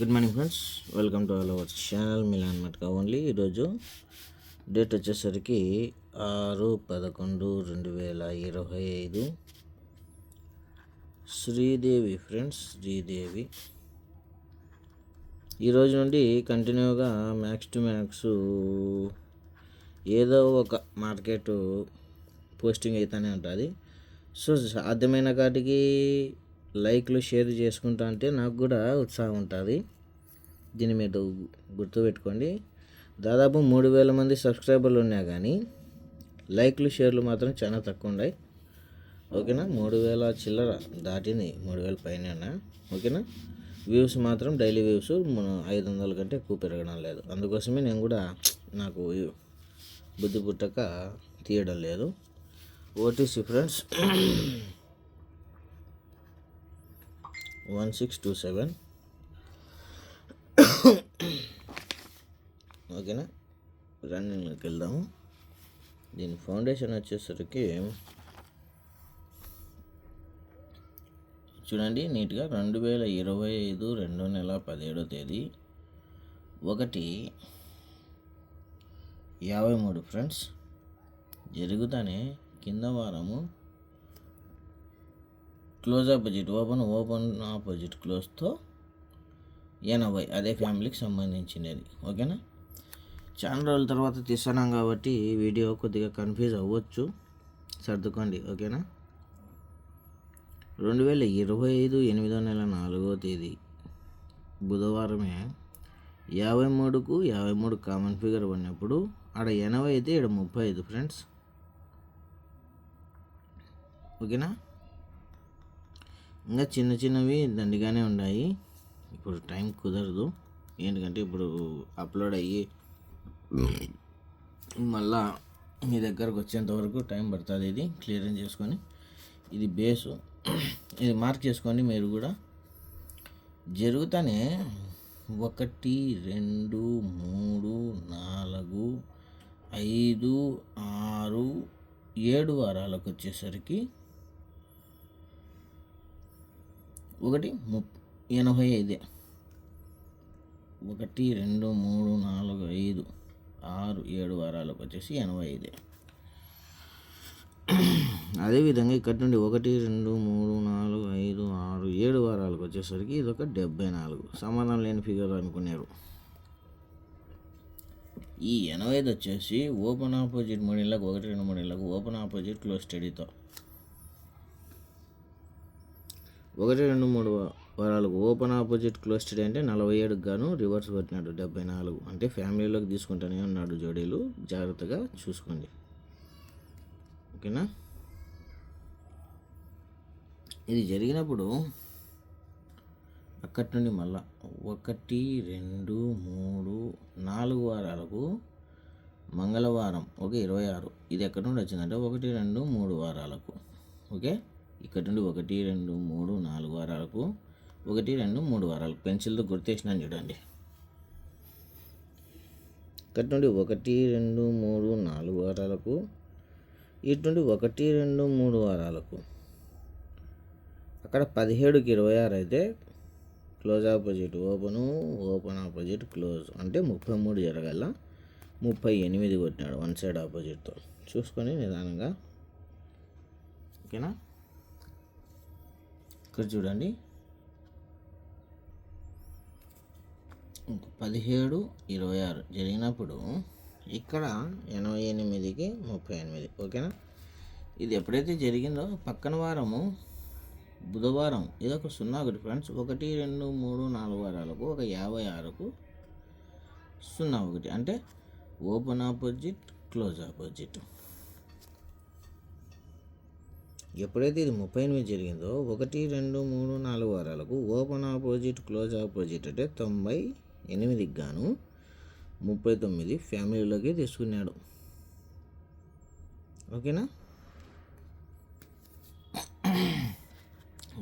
Good morning friends, welcome to our channel Milan Matka only. ఈరోజు date వచ్చేసరికి 6/11/2025. Sridevi friends, Sridevi ఈరోజు నుండి కంటిన్యూగా మ్యాక్స్ టు మ్యాక్స్ ఏదో ఒక మార్కెట్ పోస్టింగ్ అయితేనే ఉంటుంది. సో సాధ్యమైన కాటికి లైక్లు షేర్ చేసుకుంటా అంటే నాకు కూడా ఉత్సాహం ఉంటుంది. దీన్ని మీరు గుర్తుపెట్టుకోండి. దాదాపు 3,000 మంది సబ్స్క్రైబర్లు ఉన్నా కానీ లైక్లు షేర్లు మాత్రం చాలా తక్కువ ఉన్నాయి. ఓకేనా, 3,000 చిల్లర దాటింది, 3,000 పైన. ఓకేనా, వ్యూస్ మాత్రం డైలీ వ్యూస్ 500 కంటే ఎక్కువ పెరగడం లేదు. అందుకోసమే నేను కూడా నాకు బుద్ధి పుట్టక తీయడం లేదు. OTC friends 1627. ఓకేనా, రన్నింగ్లోకి వెళ్దాము. దీని ఫౌండేషన్ వచ్చేసరికి చూడండి నీట్గా 2025 2వ నెల 17వ తేదీ 1:53 ఫ్రెండ్స్. జరుగుతానే కింద వారము క్లోజ్ ఆపోజిట్ ఓపెన్ ఆపోజిట్ క్లోజ్తో 80, అదే ఫ్యామిలీకి సంబంధించినది. ఓకేనా, చాలా రోజుల తర్వాత తీస్తున్నాం కాబట్టి వీడియో కొద్దిగా కన్ఫ్యూజ్ అవ్వచ్చు, సర్దుకోండి. ఓకేనా, 2025 8వ నెల 4వ తేదీ బుధవారమే 53కు 53 కామన్ ఫిగర్ పడినప్పుడు ఆడ 80 అయితే ఇక్కడ 35 ఫ్రెండ్స్. ఓకేనా, ఇంకా చిన్న చిన్నవి దండిగానే ఉన్నాయి. ఇప్పుడు టైం కుదరదు, ఎందుకంటే ఇప్పుడు అప్లోడ్ అయ్యి మళ్ళా మీ దగ్గరకు వచ్చేంత వరకు టైం పడుతుంది. ఇది క్లియరెన్స్ చేసుకొని, ఇది బేసు, ఇది మార్క్ చేసుకోండి మీరు కూడా. జరుగుతానే 1 2 3 4 5 6 7 వారాలకు వచ్చేసరికి 1:85. 1 2 3 4 5 6 7 వారాలకు వచ్చేసి 85. అదేవిధంగా ఇక్కడ నుండి 1 2 3 4 5 6 7 వారాలకు వచ్చేసరికి ఇది ఒక 74. సంబంధం లేని ఫిగర్ అనుకున్నారు. ఈ 85 వచ్చేసి ఓపెన్ ఆపోజిట్ 3 నెలలకు 1 2 3 నెలలకు ఓపెన్ ఆపోజిట్ క్లోజ్ స్టడీతో 1 2 3 వారాలకు ఓపెన్ ఆపోజిట్ క్లోజ్ స్టడీ అంటే 47కు గాను రివర్స్ పట్టినాడు 74. అంటే ఫ్యామిలీలోకి తీసుకుంటూనే ఉన్నాడు జోడీలు, జాగ్రత్తగా చూసుకోండి. ఓకేనా, ఇది జరిగినప్పుడు అక్కడి నుండి మళ్ళా 1 2 3 4 వారాలకు మంగళవారం 26. ఇది ఎక్కడి నుండి వచ్చిందంటే 1 2 3 వారాలకు. ఓకే, ఇక్కడ నుండి 1 2 3 4 వారాలకు 1 2 3 వారాలకు పెన్సిల్తో గుర్తేసినాను చూడండి. ఇక్కడ నుండి 1 2 3 4 వారాలకు, ఇటు నుండి 1 2 3 వారాలకు. అక్కడ 17కి 26 అయితే close opposite open opposite close అంటే 33 జరగాల. 38 కొట్టినాడు వన్ సైడ్ ఆపోజిట్తో. చూసుకొని నిదానంగా. ఓకేనా, ఇక్కడ చూడండి 17 26 జరిగినప్పుడు ఇక్కడ 88కి 38. ఓకేనా, ఇది ఎప్పుడైతే జరిగిందో పక్కన వారము బుధవారం ఇది ఒక 01 ఫ్రెండ్స్. 1 2 3 4 వారాలకు ఒక 56కు 01 అంటే ఓపెన్ ఆపోజిట్ క్లోజ్ ఆపోజిట్. ఎప్పుడైతే ఇది 38 జరిగిందో 1 2 3 4 వారాలకు ఓపెన్ ఆపోజిట్ క్లోజ్ ఆపోజిట్ అంటే 98కి గాను 39 ఫ్యామిలీలోకి తీసుకున్నాడు. ఓకేనా,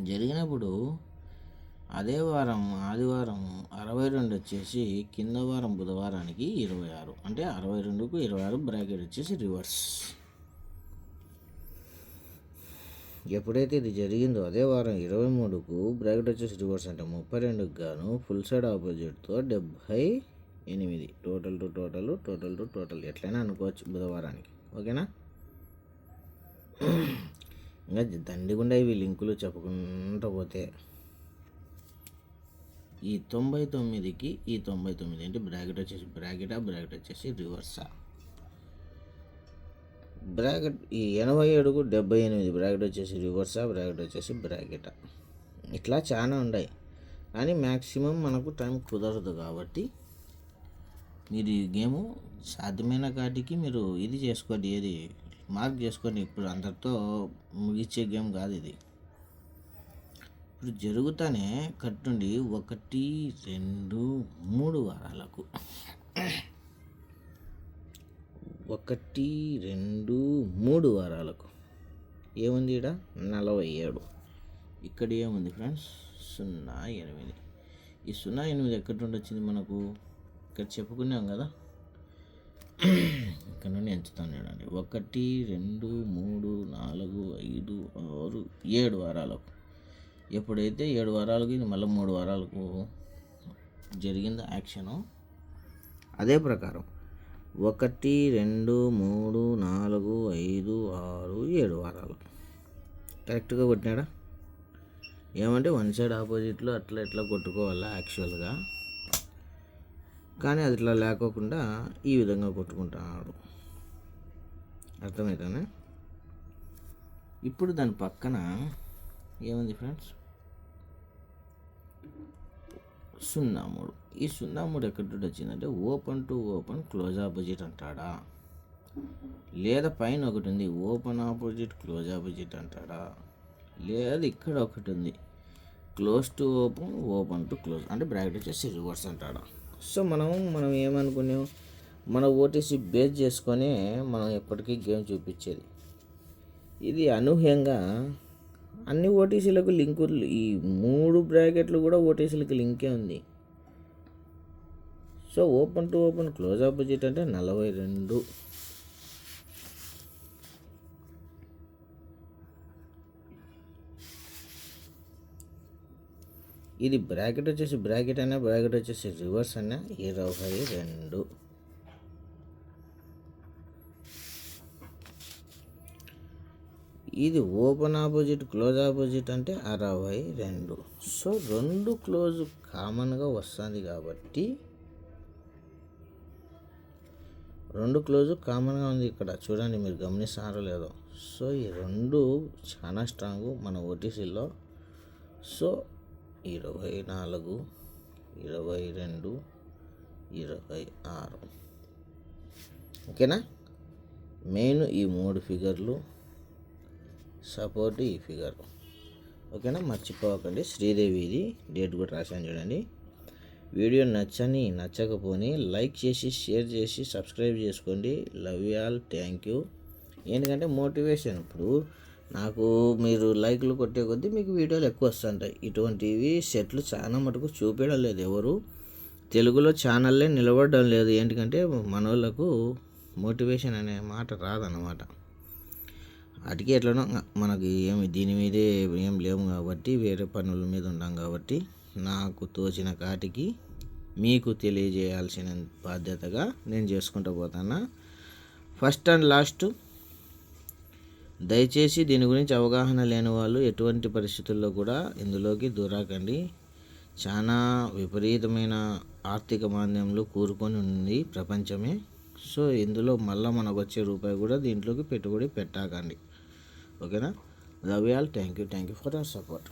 జరిగినప్పుడు అదే వారం ఆదివారం 62 వచ్చేసి కింద వారం బుధవారానికి 26. అంటే 62కు 26 బ్రాకెట్ వచ్చేసి రివర్స్. ఎప్పుడైతే ఇది జరిగిందో అదే వారం 23కు బ్రాకెట్ వచ్చేసి రివర్స్ అంటే 32కు గాను ఫుల్ సైడ్ ఆపోజిట్తో 78 టోటల్ ఎట్లయినా అనుకోవచ్చు బుధవారానికి. ఓకేనా, ఇంకా దండిగుండా ఇవి లింకులు చెప్పుకుంటూ పోతే ఈ 99కి ఈ 99 ఏంటి బ్రాకెట్ వచ్చేసి బ్రాకెట్ వచ్చేసి రివర్సా, బ్రాకెట్ ఈ 87కు 78 బ్రాకెట్ వచ్చేసి రివర్సా, బ్రాకెట్ వచ్చేసి బ్రాకెటా, ఇట్లా చాలా ఉన్నాయి. కానీ మ్యాక్సిమం మనకు టైం కుదరదు కాబట్టి మీరు ఈ గేము సాధ్యమైన కాటికి మీరు ఇది చేసుకోండి, ఏది మార్క్ చేసుకోండి. ఇప్పుడు అందరితో ముగించే గేమ్ కాదు ఇది. ఇప్పుడు జరుగుతానే కట్టుండి 1, 2, 3 వారాలకు 1, 2, 3 వారాలకు ఏముంది ఇక్కడ 47. ఇక్కడ ఏముంది ఫ్రెండ్స్ 08. ఈ 08 ఎక్కడి నుండి వచ్చింది మనకు, ఇక్కడ చెప్పుకున్నాం కదా, ఇక్కడ నుండి ఎంచుతాను చూడండి. 1, 2, 3, 4, 5, 6, 7 వారాలకు. ఎప్పుడైతే 7 వారాలకు ఇది మళ్ళీ 3 వారాలకు జరిగింది యాక్షను, అదే ప్రకారం 1, 2, 3, 4, 5, 6, 7 వారాలు కరెక్ట్గా కొట్టినాడా. ఏమంటే వన్ సైడ్ ఆపోజిట్లో అట్లా ఇట్లా కొట్టుకోవాలా యాక్చువల్గా, కానీ అది ఇట్లా లేకోకుండా ఈ విధంగా కొట్టుకుంటున్నాడు. అర్థమవుతానే. ఇప్పుడు దాని పక్కన ఏముంది ఫ్రెండ్స్ 03. ఈ 03 ఎక్కడి వచ్చిందంటే open to open close opposite అంటాడా, లేదా పైన ఒకటి ఉంది ఓపెన్ ఆపోజిట్ క్లోజ్ ఆపోజిట్ అంటాడా, లేదా ఇక్కడ ఒకటి ఉంది close to open open to close అంటే బ్రాకెట్ వచ్చేసి రివర్స్ అంటాడా. సో మనం ఏమనుకున్నాం, మన ఓటీసీ బేస్ చేసుకొని మనం ఎప్పటికీ గేమ్ చూపించేది. ఇది అనూహ్యంగా అన్ని ఓటీసీలకు లింకు, ఈ 3 బ్రాకెట్లు కూడా ఓటీసీలకు లింకే ఉంది. So open to open close opposite అంటే 42. ఇది బ్రాకెట్ వచ్చేసి బ్రాకెట్ అయినా బ్రాకెట్ వచ్చేసి రివర్స్ అయినా 22. ఇది ఓపెన్ ఆపోజిట్ క్లోజ్ ఆపోజిట్ అంటే 62. సో 2 క్లోజ్ కామన్గా వస్తుంది కాబట్టి 2 క్లోజ్ కామన్గా ఉంది ఇక్కడ చూడండి, మీరు గమనిస్తారో లేదో. సో ఈ 2 చాలా స్ట్రాంగ్ మన ఓటీసీలో. సో 24, 22, 26. ఓకేనా, మెయిన్ ఈ 3 ఫిగర్లు సపోర్ట్ ఈ ఫిగర్. ఓకేనా, మర్చిపోకండి. శ్రీదేవి ఇది డేట్ కూడా రాశాను చూడండి. వీడియో నచ్చకపోని లైక్ చేసి షేర్ చేసి సబ్స్క్రైబ్ చేసుకోండి. Love you all, thank you. ఎందుకంటే మోటివేషన్. ఇప్పుడు నాకు మీరు లైక్లు కొట్టే కొద్దీ మీకు వీడియోలు ఎక్కువ వస్తుంటాయి. ఇటువంటివి సెట్లు చాలా మటుకు చూపించడం లేదు ఎవరు, తెలుగులో ఛానల్లే నిలబడడం లేదు. ఎందుకంటే మన వాళ్ళకు మోటివేషన్ అనే మాట రాదన్నమాట. వాటికి ఎట్లనో మనకి ఏమి దీని మీదే ఏం లేవు కాబట్టి, వేరే పనుల మీద ఉన్నాం కాబట్టి, నాకు తోచిన కాటికి మీకు తెలియజేయాల్సిన బాధ్యతగా నేను చేసుకుంటూ పోతాను. ఫస్ట్ అండ్ లాస్ట్, దయచేసి దీని గురించి అవగాహన లేని వాళ్ళు ఎటువంటి పరిస్థితుల్లో కూడా ఇందులోకి దూరాకండి. చాలా విపరీతమైన ఆర్థిక మాంద్యంలో కూరుకొని ఉంది ప్రపంచమే. సో ఇందులో మళ్ళీ మనకు వచ్చే రూపాయి కూడా దీంట్లోకి పెట్టుబడి పెట్టాకండి. ఓకేనా, love you all, thank you for your support.